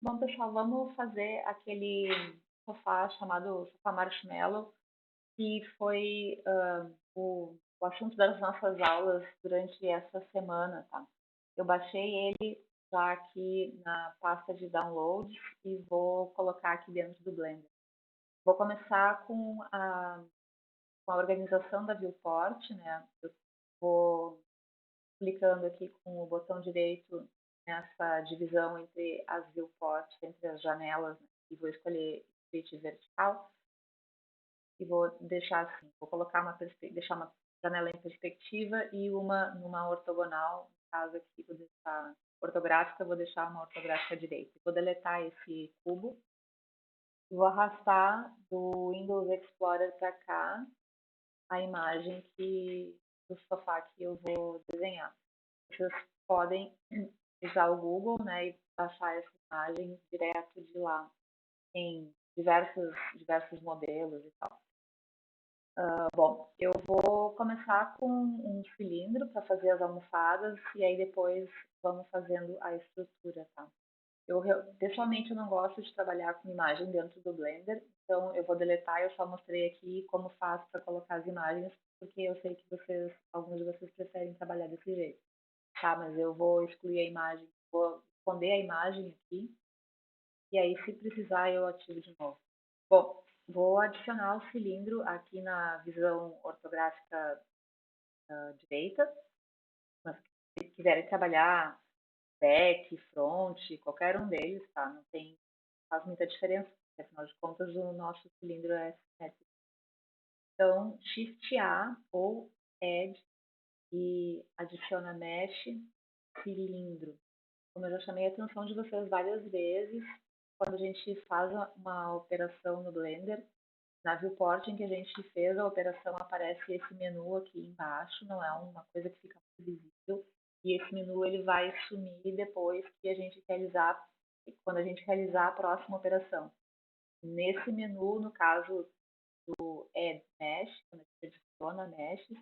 Bom, pessoal, vamos fazer aquele sofá chamado sofá marshmallow, que foi o assunto das nossas aulas durante essa semana, tá? Eu baixei ele já aqui na pasta de downloads e vou colocar aqui dentro do Blender. Vou começar com a organização da viewport, né? Eu vou clicando aqui com o botão direito nessa divisão entre as viewports, entre as janelas, né? E vou escolher split vertical e vou deixar assim, vou colocar deixar uma janela em perspectiva e uma numa ortogonal, no caso aqui vou deixar ortográfica, vou deixar uma ortográfica direita. Vou deletar esse cubo e vou arrastar do Windows Explorer para cá a imagem do sofá que eu vou desenhar. Vocês podem usar o Google, né, e baixar essa imagem direto de lá em diversos modelos e tal. Bom, eu vou começar com um cilindro para fazer as almofadas e aí depois vamos fazendo a estrutura, tá? Pessoalmente eu não gosto de trabalhar com imagem dentro do Blender, então eu vou deletar, eu só mostrei aqui como faço para colocar as imagens, porque eu sei que alguns de vocês preferem trabalhar desse jeito. Tá, mas eu vou excluir a imagem, vou esconder a imagem aqui, e aí se precisar eu ativo de novo. Bom, vou adicionar o cilindro aqui na visão ortográfica direita, mas se quiserem trabalhar back, front, qualquer um deles, tá? Não faz muita diferença, porque afinal de contas o nosso cilindro é simétrico. Então, Shift A ou Add e adiciona Mesh, cilindro. Como eu já chamei a atenção de vocês várias vezes, quando a gente faz uma operação no Blender, na viewport em que a gente fez a operação aparece esse menu aqui embaixo, não é uma coisa que fica muito visível, e esse menu ele vai sumir depois que a gente realizar, quando a gente realizar a próxima operação. Nesse menu, no caso do Add Mesh, quando a gente adiciona meshes,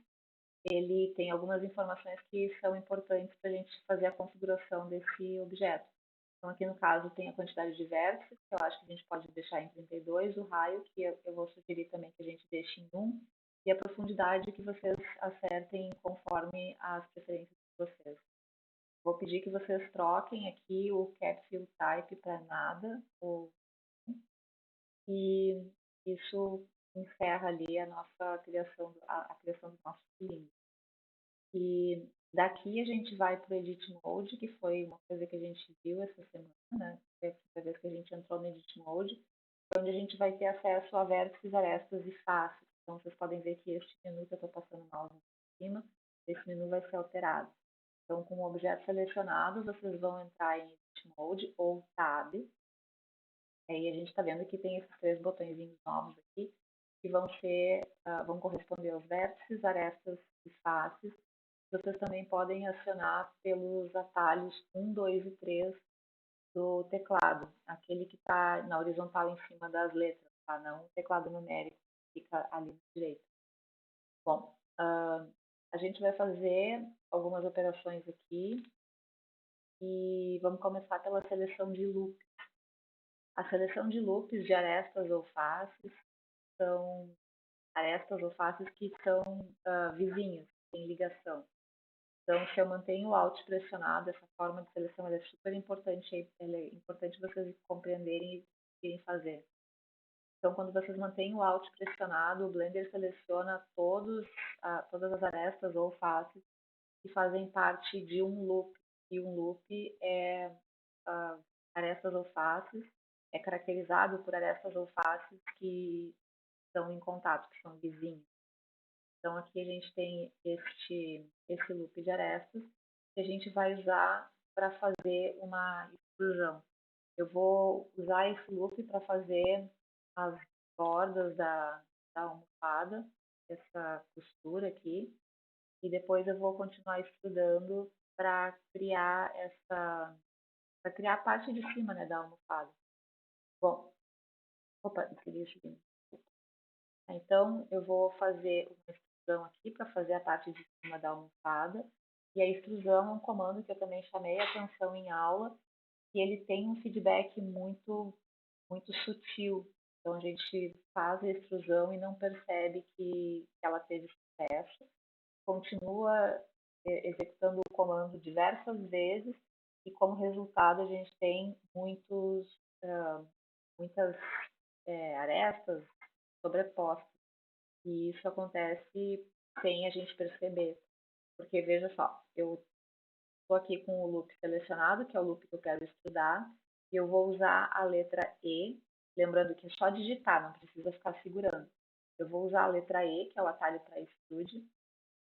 ele tem algumas informações que são importantes para a gente fazer a configuração desse objeto. Então, aqui no caso, tem a quantidade de vértices, que eu acho que a gente pode deixar em 32, o raio, que eu vou sugerir também que a gente deixe em 1, e a profundidade que vocês acertem conforme as preferências de vocês. Vou pedir que vocês troquem aqui o Cap Fill Type para nada, e isso encerra ali a nossa criação, a criação do nosso cilindro. E daqui a gente vai para o Edit Mode, que foi uma coisa que a gente viu essa semana, né? Foi a primeira vez que a gente entrou no Edit Mode, onde a gente vai ter acesso a vértices, arestas e faces. Então, vocês podem ver que este menu que eu estou passando o mouse em cima, esse menu vai ser alterado. Então, com o objeto selecionado, vocês vão entrar em Edit Mode ou Tab. Aí a gente está vendo que tem esses três botõezinhos novos aqui, que vão corresponder aos vértices, arestas e faces. Vocês também podem acionar pelos atalhos 1, 2 e 3 do teclado, aquele que está na horizontal em cima das letras, tá? Não o teclado numérico que fica ali na direita. Bom, a gente vai fazer algumas operações aqui e vamos começar pela seleção de loops. A seleção de loops de arestas ou faces são arestas ou faces que são vizinhos, em ligação. Então, se eu mantenho o Alt pressionado, essa forma de seleção é super importante, é importante vocês compreenderem e irem fazer. Então, quando vocês mantêm o Alt pressionado, o Blender seleciona todas as arestas ou faces que fazem parte de um loop. E um loop é arestas ou faces, é caracterizado por arestas ou faces que estão em contato, que são vizinhos. Então, aqui a gente tem esse loop de arestas que a gente vai usar para fazer uma extrusão. Eu vou usar esse loop para fazer as bordas da almofada, essa costura aqui, e depois eu vou continuar extrudando para criar a parte de cima, né, da almofada. Bom, opa, escrevi isso aqui. Então, eu vou fazer uma extrusão aqui para fazer a parte de cima da almofada. E a extrusão é um comando que eu também chamei a atenção em aula, e ele tem um feedback muito sutil. Então a gente faz a extrusão e não percebe que ela teve sucesso, continua executando o comando diversas vezes e como resultado a gente tem muitas arestas sobrepostas. E isso acontece sem a gente perceber. Porque veja só, eu estou aqui com o loop selecionado, que é o loop que eu quero estudar, e eu vou usar a letra E, lembrando que é só digitar, não precisa ficar segurando. Eu vou usar a letra E, que é o atalho para estude,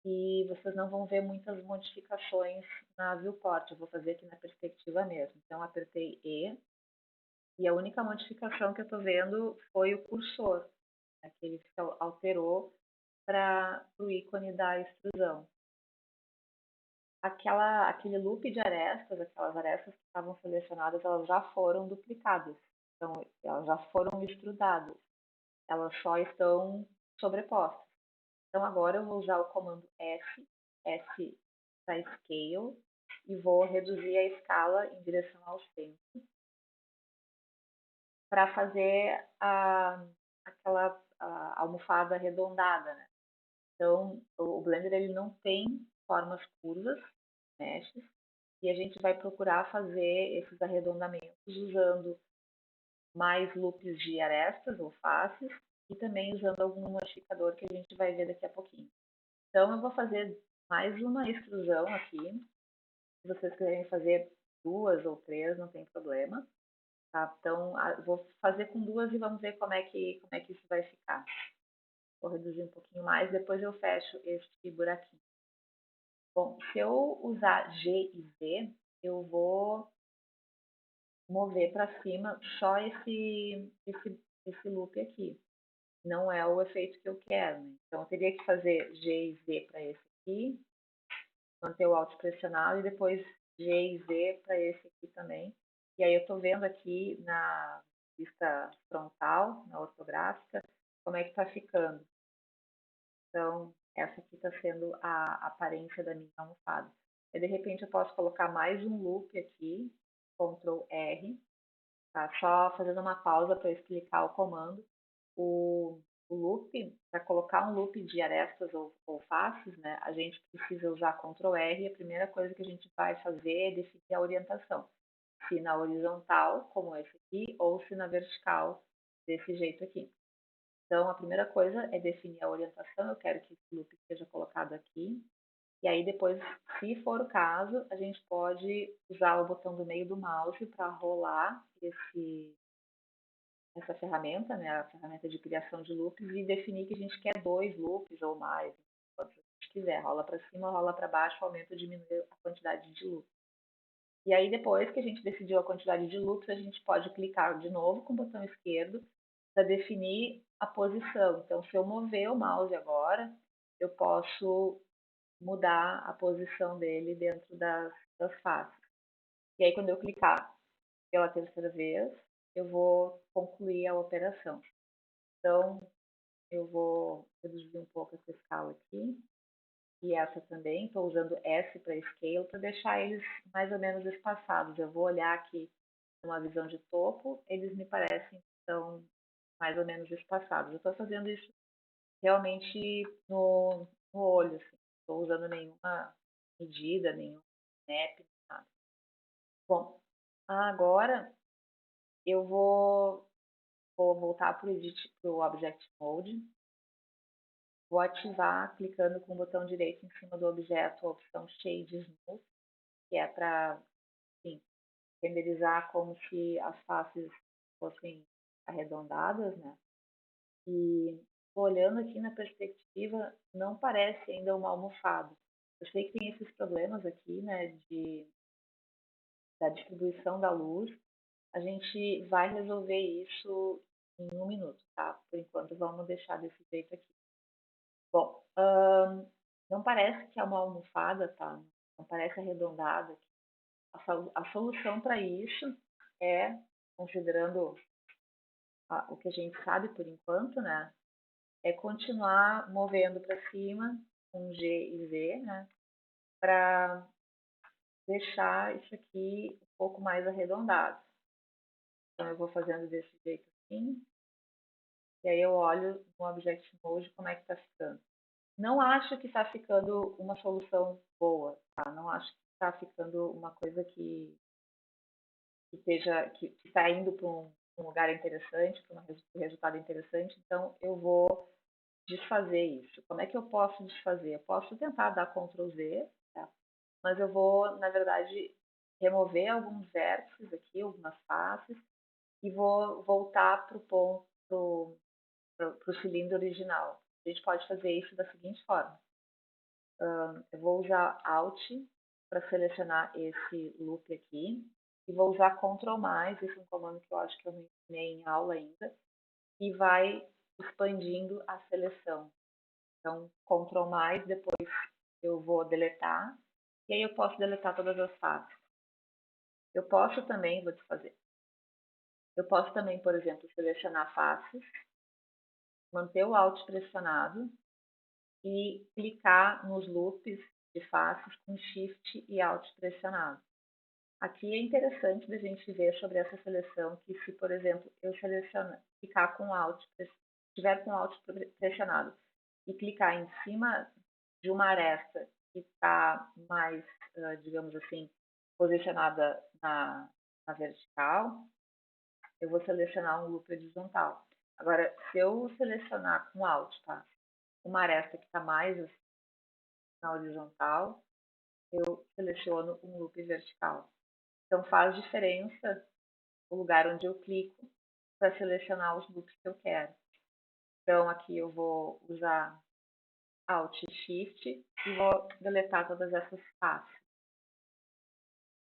e vocês não vão ver muitas modificações na viewport, eu vou fazer aqui na perspectiva mesmo. Então, apertei E a única modificação que eu estou vendo foi o cursor, né, que ele alterou para o ícone da extrusão. Aquele loop de arestas, aquelas arestas que estavam selecionadas, elas já foram duplicadas. Então, elas já foram extrudadas. Elas só estão sobrepostas. Então, agora eu vou usar o comando S para Scale, e vou reduzir a escala em direção ao centro para fazer aquela almofada arredondada, né? Então, o Blender ele não tem formas curvas, meshes, e a gente vai procurar fazer esses arredondamentos usando mais loops de arestas ou faces e também usando algum modificador que a gente vai ver daqui a pouquinho. Então, eu vou fazer mais uma extrusão aqui. Se vocês quiserem fazer duas ou três, não tem problema. Tá? Então, vou fazer com duas e vamos ver como é que isso vai ficar. Vou reduzir um pouquinho mais, depois eu fecho este buraquinho. Bom, se eu usar G e Z, eu vou mover para cima só esse loop aqui. Não é o efeito que eu quero, né? Então, eu teria que fazer G e Z para esse aqui, manter o Alt pressionado e depois G e Z para esse aqui também. E aí eu estou vendo aqui na vista frontal, na ortográfica, como é que está ficando. Então, essa aqui está sendo a aparência da minha almofada. E, de repente, eu posso colocar mais um loop aqui, Ctrl R, tá? Só fazendo uma pausa para explicar o comando. O loop, para colocar um loop de arestas ou faces, né, a gente precisa usar Ctrl R e a primeira coisa que a gente vai fazer é definir a orientação. Se na horizontal, como esse aqui, ou se na vertical, desse jeito aqui. Então, a primeira coisa é definir a orientação. Eu quero que esse loop seja colocado aqui. E aí, depois, se for o caso, a gente pode usar o botão do meio do mouse para rolar essa ferramenta, né, a ferramenta de criação de loops, e definir que a gente quer dois loops ou mais, quanto a gente quiser. Rola para cima, rola para baixo, aumenta ou diminui a quantidade de loops. E aí, depois que a gente decidiu a quantidade de loops, a gente pode clicar de novo com o botão esquerdo para definir a posição. Então, se eu mover o mouse agora, eu posso mudar a posição dele dentro das faces. E aí, quando eu clicar pela terceira vez, eu vou concluir a operação. Então, eu vou reduzir um pouco essa escala aqui. E essa também, estou usando S para Scale para deixar eles mais ou menos espaçados. Eu vou olhar aqui numa visão de topo, eles me parecem que estão mais ou menos espaçados. Eu estou fazendo isso realmente no olho, assim. Não estou usando nenhuma medida, nenhum snap, nada. Bom, agora eu vou voltar para o Object Mode. Vou ativar clicando com o botão direito em cima do objeto a opção Shade Smooth, que é para renderizar como se as faces fossem arredondadas, né? E olhando aqui na perspectiva, não parece ainda uma almofada. Eu sei que tem esses problemas aqui, né, da distribuição da luz. A gente vai resolver isso em um minuto, tá? Por enquanto, vamos deixar desse jeito aqui. Bom, não parece que é uma almofada, tá? Não parece arredondada. A solução para isso é, considerando o que a gente sabe por enquanto, né? É continuar movendo para cima com G e Z, né? Para deixar isso aqui um pouco mais arredondado. Então, eu vou fazendo desse jeito assim, e aí eu olho no Object Mode como é que está ficando. Não acho que está ficando uma solução boa, tá? Não acho que está ficando uma coisa que está indo para um lugar interessante, para um resultado interessante. Então, eu vou desfazer isso. Como é que eu posso desfazer? Eu posso tentar dar Ctrl Z, tá? Mas eu vou, na verdade, remover alguns vértices aqui, algumas faces, e vou voltar para o ponto, para o cilindro original. A gente pode fazer isso da seguinte forma. Eu vou usar Alt para selecionar esse loop aqui, e vou usar Ctrl+, esse é um comando que eu acho que eu não ensinei em aula ainda, e vai expandindo a seleção. Então, Ctrl+, depois eu vou deletar, e aí eu posso deletar todas as faces. Eu posso também, vou desfazer, eu posso também, por exemplo, selecionar faces, manter o Alt pressionado e clicar nos loops de faces com Shift e Alt pressionado. Aqui é interessante da gente ver sobre essa seleção que se, por exemplo, eu selecionar, ficar com Alt, estiver com Alt pressionado e clicar em cima de uma aresta que está mais, digamos assim, posicionada na vertical, eu vou selecionar um loop horizontal. Agora, se eu selecionar com Alt, tá, uma aresta que está mais assim, na horizontal, eu seleciono um loop vertical. Então, faz diferença o lugar onde eu clico para selecionar os loops que eu quero. Então, aqui eu vou usar Alt Shift e vou deletar todas essas faces.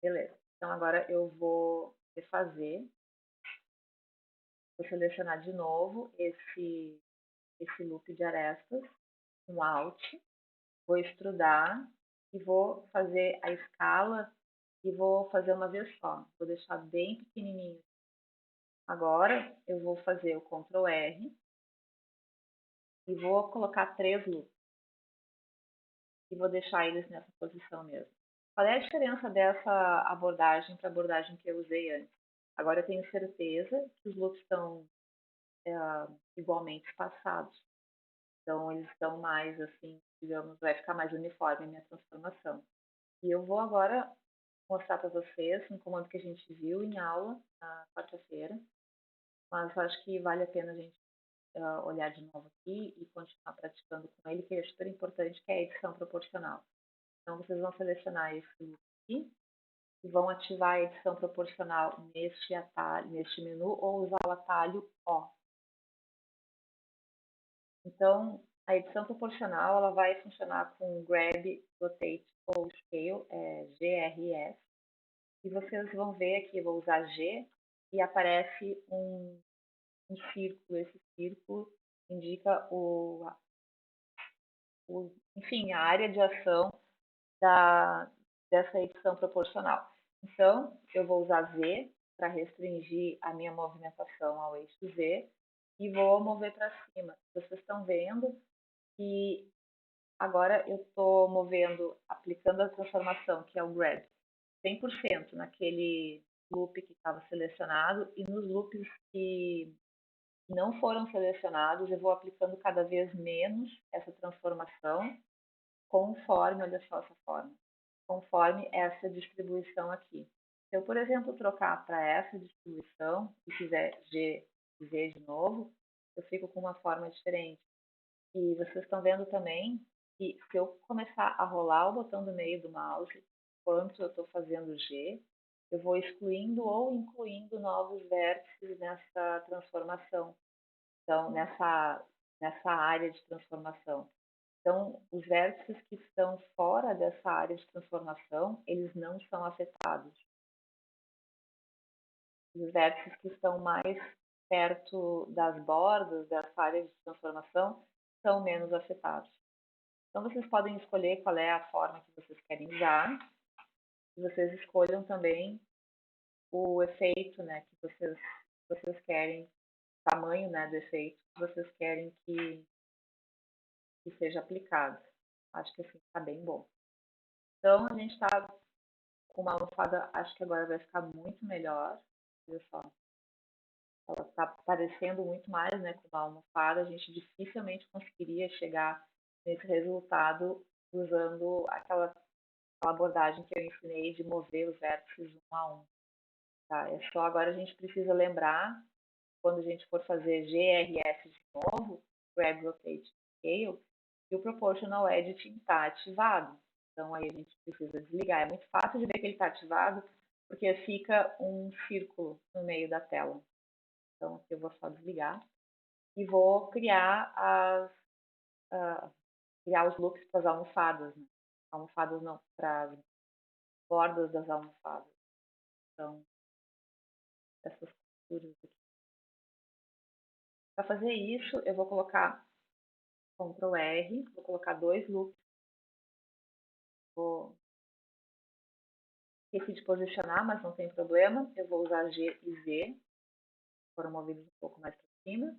Beleza. Então, agora eu vou refazer. Vou selecionar de novo esse loop de arestas com Alt. Vou extrudar e vou fazer a escala e vou fazer uma vez só. Vou deixar bem pequenininho. Agora eu vou fazer o Ctrl R e vou colocar 3 loops. E vou deixar eles nessa posição mesmo. Qual é a diferença dessa abordagem para a abordagem que eu usei antes? Agora eu tenho certeza que os loops estão igualmente espaçados. Então eles estão mais assim, digamos, vai ficar mais uniforme a minha transformação. E eu vou agora mostrar para vocês um comando que a gente viu em aula na quarta-feira, mas acho que vale a pena a gente olhar de novo aqui e continuar praticando com ele, que é super importante, que é a edição proporcional. Então, vocês vão selecionar esse loop aqui e vão ativar a edição proporcional neste atalho, neste menu, ou usar o atalho O. Então, a edição proporcional ela vai funcionar com Grab, Rotate ou Scale, GRS. E vocês vão ver aqui, eu vou usar G, e aparece um círculo. Esse círculo indica enfim, a área de ação dessa edição proporcional. Então, eu vou usar Z para restringir a minha movimentação ao eixo Z e vou mover para cima. Vocês estão vendo que agora eu estou movendo, aplicando a transformação, que é o grab, 100% naquele loop que estava selecionado, e nos loops que não foram selecionados, eu vou aplicando cada vez menos essa transformação, conforme, olha só essa forma, conforme essa distribuição aqui. Se eu, por exemplo, trocar para essa distribuição e fizer G e Z de novo, eu fico com uma forma diferente. E vocês estão vendo também que se eu começar a rolar o botão do meio do mouse, enquanto eu estou fazendo G, eu vou excluindo ou incluindo novos vértices nessa transformação. Então, nessa área de transformação. Então, os vértices que estão fora dessa área de transformação, eles não são afetados. Os vértices que estão mais perto das bordas dessa área de transformação são menos afetados. Então, vocês podem escolher qual é a forma que vocês querem usar. E vocês escolham também o efeito, né, que vocês querem, o tamanho, né, do efeito que vocês querem que seja aplicado. Acho que assim está bem bom. Então, a gente está uma almofada, acho que agora vai ficar muito melhor. Olha só, ela está parecendo muito mais, né, com uma almofada. A gente dificilmente conseguiria chegar nesse resultado usando aquela abordagem que eu ensinei de mover os vértices um a um. Tá? É só agora a gente precisa lembrar, quando a gente for fazer GRS de novo, Grab, Rotate, Scale, que o Proportional Editing está ativado. Então aí a gente precisa desligar. É muito fácil de ver que ele está ativado, porque fica um círculo no meio da tela. Então aqui eu vou só desligar e vou criar criar os loops para as almofadas, né? Almofadas não, para as bordas das almofadas. Então, essas costuras aqui. Para fazer isso, eu vou colocar Ctrl R, vou colocar dois loops, esqueci de posicionar, mas não tem problema, eu vou usar G e Z, foram movidos um pouco mais para cima,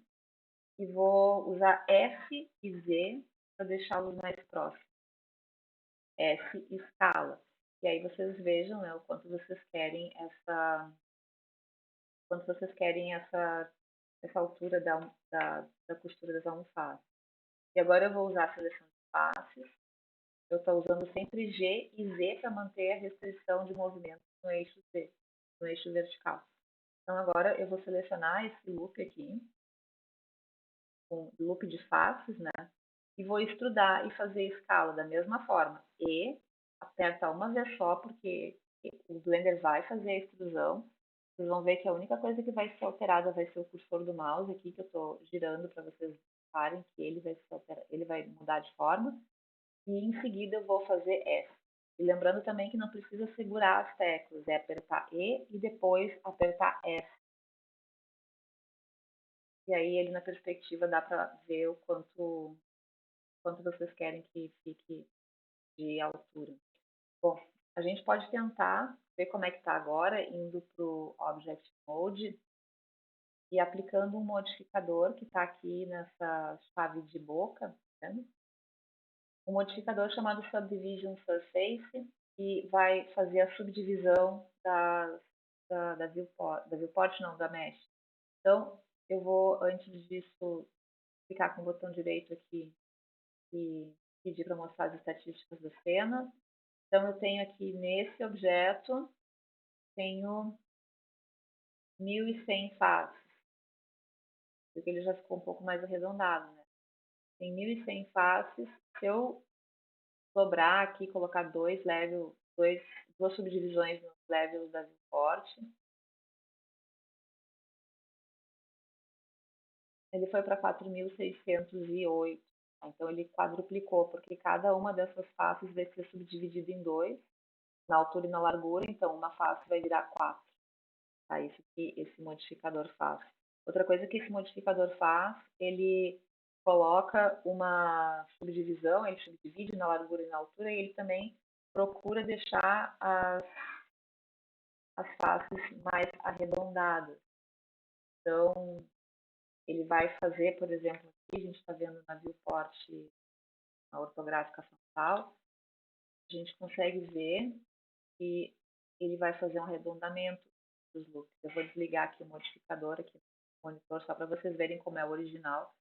e vou usar F e Z para deixá-los mais próximos. F escala. E aí vocês vejam, né, o quanto vocês querem essa altura da costura das almofadas. E agora eu vou usar a seleção de faces. Eu estou usando sempre G e Z para manter a restrição de movimento no eixo Z, no eixo vertical. Então agora eu vou selecionar esse loop aqui, um loop de faces, né? E vou extrudar e fazer escala da mesma forma. E aperta uma vez só, porque o Blender vai fazer a extrusão. Vocês vão ver que a única coisa que vai ser alterada vai ser o cursor do mouse aqui, que eu estou girando para vocês reparem que ele vai mudar de forma. E em seguida eu vou fazer F. E lembrando também que não precisa segurar as teclas, é apertar E e depois apertar F. E aí ele na perspectiva dá para ver o quanto vocês querem que fique de altura. Bom, a gente pode tentar ver como é que está agora, indo para o Object Mode e aplicando um modificador que está aqui nessa chave de boca, tá vendo? Um modificador chamado Subdivision Surface, que vai fazer a subdivisão da viewport, não, da mesh. Então, eu vou, antes disso, clicar com o botão direito aqui e pedir para mostrar as estatísticas da cena. Então, eu tenho aqui nesse objeto, tenho 1.100 faces, porque ele já ficou um pouco mais arredondado, né? Tem 1.100 faces. Se eu dobrar aqui, colocar duas subdivisões nos levels da viewport, ele foi para 4.608. Então, ele quadruplicou, porque cada uma dessas faces vai ser subdividida em dois, na altura e na largura, então uma face vai virar 4. Tá? Isso que esse modificador faz. Outra coisa que esse modificador faz, ele coloca uma subdivisão, ele subdivide na largura e na altura, e ele também procura deixar as faces mais arredondadas. Então, ele vai fazer, por exemplo, aqui a gente está vendo na viewport, na ortográfica frontal, a gente consegue ver que ele vai fazer um arredondamento dos loops. Eu vou desligar aqui o modificador aqui no monitor, só para vocês verem como é o original.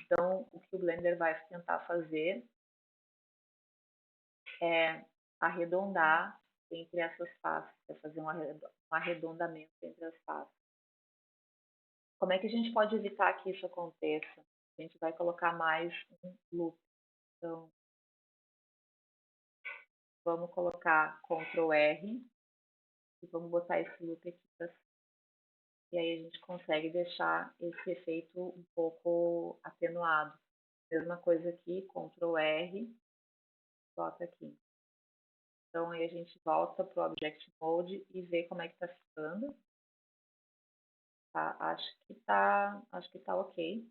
Então, o que o Blender vai tentar fazer é arredondar entre essas faces, é fazer um arredondamento entre as faces. Como é que a gente pode evitar que isso aconteça? A gente vai colocar mais um loop. Então, vamos colocar Ctrl R e vamos botar esse loop aqui para cima. E aí a gente consegue deixar esse efeito um pouco atenuado. Mesma coisa aqui, Ctrl R, bota aqui. Então aí a gente volta para o Object Mode e vê como é que está ficando. Tá? Acho que tá ok.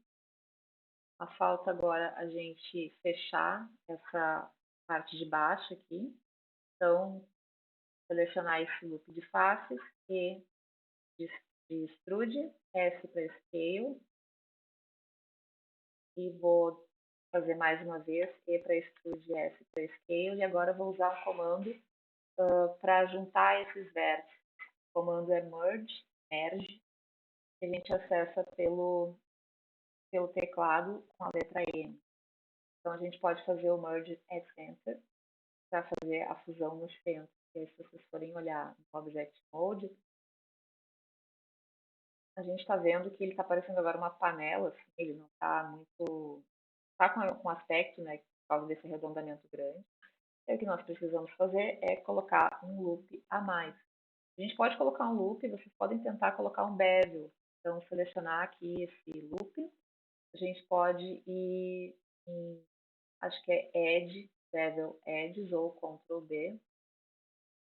A falta agora a gente fechar essa parte de baixo aqui. Então, selecionar esse loop de faces e de extrude, S para scale, e vou fazer mais uma vez E para extrude, S para scale, e agora vou usar um comando para juntar esses vértices. O comando é merge, que a gente acessa pelo teclado com a letra M. Então, a gente pode fazer o merge at center para fazer a fusão no centro. E aí, se vocês forem olhar no Object Mode, a gente está vendo que ele está parecendo agora uma panela, assim, ele não está muito... Está com aspecto, né, por causa desse arredondamento grande. E o que nós precisamos fazer é colocar um loop a mais. A gente pode colocar um loop, vocês podem tentar colocar um bevel. Então, selecionar aqui esse loop. A gente pode ir em, acho que é Add, Bevel Edges ou Ctrl D.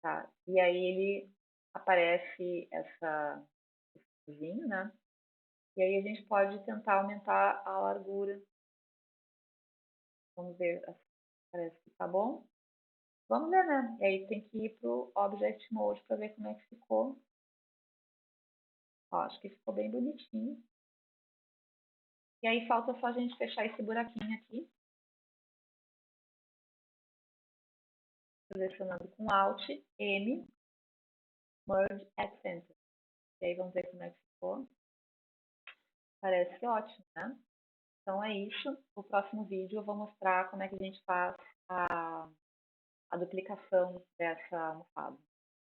Tá? E aí ele aparece esse fiozinho, né? E aí a gente pode tentar aumentar a largura. Vamos ver, parece que tá bom. Vamos ver, né? E aí tem que ir para o Object Mode para ver como é que ficou. Ó, acho que ficou bem bonitinho. E aí falta só a gente fechar esse buraquinho aqui. Selecionando com Alt, M, Merge at Center. E aí vamos ver como é que ficou. Parece ótimo, né? Então é isso. No próximo vídeo eu vou mostrar como é que a gente faz a duplicação dessa almofada.